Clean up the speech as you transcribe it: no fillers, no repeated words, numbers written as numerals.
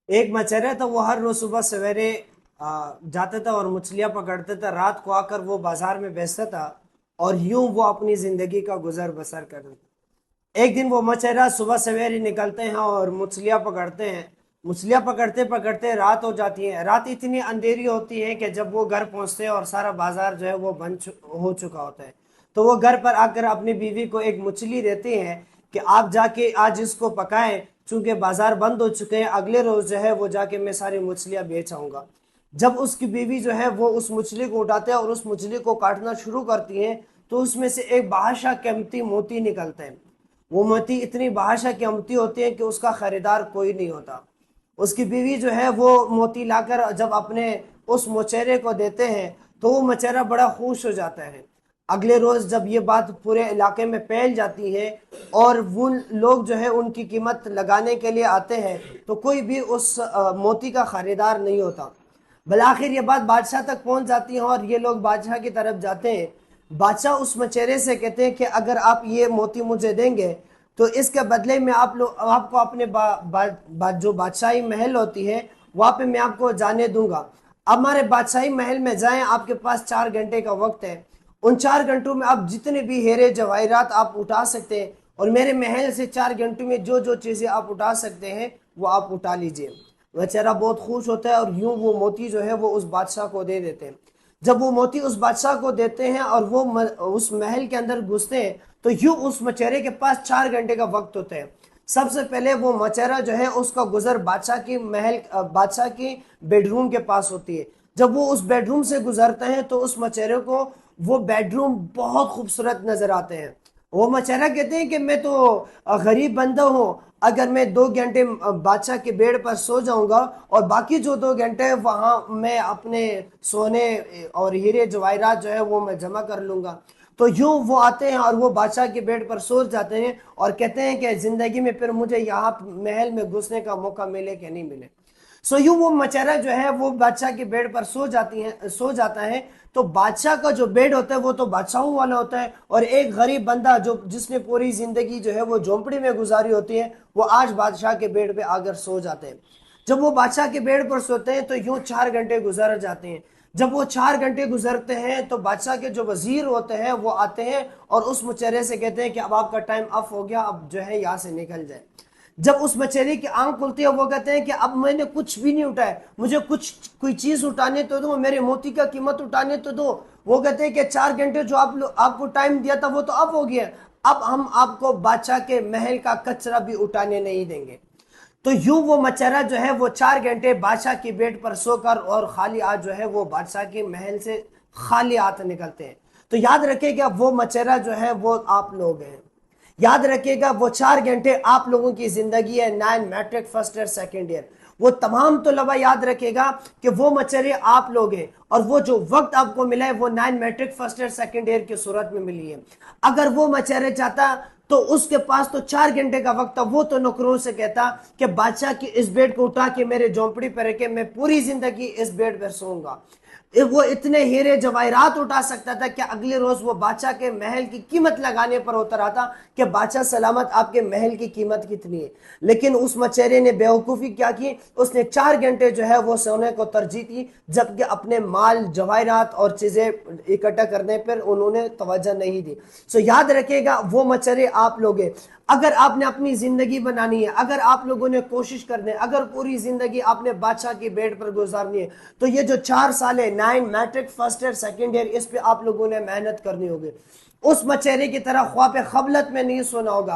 एक मछेरा था, वो हर रोज सुबह सवेरे जाता था और मछलियां पकड़ता था, रात को आकर वो बाजार में बेचता था और यूं वो अपनी जिंदगी का गुजर बसर करता था। एक दिन वो मछेरा सुबह सवेरे निकलते हैं और मछलियां पकड़ते हैं। मछलियां पकड़ते पकड़ते रात हो जाती है। रात इतनी अंधेरी होती है कि जब वो घर पहुंचते हैं और सारा बाजार जो है वो हो चुका होता है, तो वो घर पर आकर अपनी बीवी को एक मछली देते हैं कि आप जाके आज इसको पकाएं, चूंकि बाजार बंद हो चुके हैं, अगले रोज जो है वो जाके मैं सारी मछलियां बेच आऊंगा। जब उसकी बीवी जो है वो उस मछली को उठाते हैं और उस मछली को काटना शुरू करती है, तो उसमें से एक बादशाह कीमती मोती निकलते हैं। वो मोती इतनी बादशाह कीमती होती है कि उसका खरीदार कोई नहीं होता। उसकी बीवी जो है वो मोती लाकर जब अपने उस मचेरे को देते हैं, तो वो मचेरा बड़ा खुश हो जाता है। अगले रोज जब ये बात पूरे इलाके में फैल जाती है और वो लोग जो है उनकी कीमत लगाने के लिए आते हैं, तो कोई भी उस मोती का खरीदार नहीं होता। बलाखिर ये बात बादशाह तक पहुंच जाती है और ये लोग बादशाह की तरफ जाते हैं। बादशाह उस मचेरे से कहते हैं कि अगर आप ये मोती मुझे देंगे, तो इसके बदले में आप लोग आपको अपने जो बादशाही महल होती है वहां पे मैं आपको जाने दूंगा। अब हमारे बादशाही महल में जाएं, आपके पास 4 घंटे का वक्त है। उन 4 घंटों में आप जितने भी हीरे जवाहरात आप उठा सकते हैं, और मेरे महल से 4 घंटों में जो जो चीजें आप उठा सकते हैं वो आप उठा लीजिए। बेचारा बहुत खुश होता है और यूं वो मोती जो है वो उस बादशाह को दे देते हैं। जब वो मोती उस बादशाह को देते हैं और वो उस महल के अंदर घुसते हैं, तो यूं उस मचेरे के पास 4 घंटे का वक्त होता है। सबसे पहले वो मचेरा जो है उसका गुजर बादशाह की महल बादशाह की बेडरूम के पास होती है। जब वो उस बेडरूम से गुजरते हैं तो उस मचेरे को वो बेडरूम बहुत खूबसूरत नजर आते हैं। वो मचेरा कहते हैं कि मैं तो गरीब बंदा हूँ, अगर मैं 2 घंटे बादशाह के बेड पर सो जाऊंगा और बाकी जो 2 घंटे वहां मैं अपने सोने और हीरे जवाहरात जो है वो मैं जमा कर लूंगा। तो यूं वो आते हैं और वो बादशाह के बेड पर सो जाते हैं और कहते हैं कि जिंदगी में फिर मुझे यहाँ महल में घुसने का मौका मिले कि नहीं मिले। सो यूं वो मचेरा जो है वो बादशाह के बेड पर सो जाता है। तो बादशाह का जो बेड होता है वो तो बादशाहों वाला होता है, और एक गरीब बंदा जो जिसने पूरी जिंदगी जो है वो झोंपड़ी में गुजारी होती है, वो आज बादशाह के बेड पे आकर सो जाते हैं। जब वो बादशाह के बेड पर सोते हैं तो यूं 4 घंटे गुजर जाते हैं। जब वो 4 घंटे गुजरते हैं तो बादशाह के जो वजीर होते हैं वो आते हैं और उस मुचेरे से कहते हैं कि अब आपका टाइम अप हो गया, अब जो है यहाँ से निकल जाए। जब उस बचेरे की आंख खुलती है, वो कहते हैं कि अब मैंने कुछ भी नहीं उठाया, मुझे कुछ कोई चीज उठाने तो दो, मेरे मोती का कीमत उठाने तो दो। वो कहते हैं कि 4 घंटे जो आपको टाइम दिया था वो तो अब हो गया, अब हम आपको बादशाह के महल का कचरा भी उठाने नहीं देंगे। तो यूं वो मचेरा जो है वो 4 घंटे बादशाह की बेड पर सोकर और खाली हाथ जो है वो बादशाह के महल से खाली हाथ निकलते हैं। तो याद रखिएगा वो मचेरा जो है वो आप लोग हैं। याद रखिएगा वो 4 घंटे आप लोगों की जिंदगी है, 9 matric first year second year. वो तमाम तलबा याद रखेगा कि वो मचेरे आप लोग हैं, और वो जो वक्त आपको मिला है वो 9 matric first year second year की सूरत में मिली है। अगर वो मचेरे चाहता तो उसके पास तो 4 घंटे का वक्त था, वो तो नौकरों से कहता कि बादशाह की इस बेड को उठा के मेरे झोंपड़ी पर रखे, मैं पूरी जिंदगी इस बेड पर सोऊंगा। वो इतने हीरे जवाहरात उठा सकता था कि अगले रोज वो बादशाह के महल की कीमत लगाने पर उतर आता कि बादशाह सलामत आपके महल की कीमत कितनी है। लेकिन उस मचेरे ने बेवकूफ़ी क्या की, उसने 4 घंटे जो है वो सोने को तरजीह दी, जबकि अपने माल जवाहरात और चीज़ें इकट्ठा करने पर उन्होंने तवज्जो नहीं दी। सो याद रखिएगा वो मचेरे आप लोग हैं। अगर आपने अपनी जिंदगी बनानी है, अगर आप लोगों ने कोशिश करनी है, अगर पूरी जिंदगी आपने बादशाह की बेड पर गुजारनी है, तो ये जो 4 साल है, 9 matric first year second year, इस पे आप लोगों ने मेहनत करनी होगी। उस मचेरे की तरह ख्वाब खबलत में नहीं सोना होगा।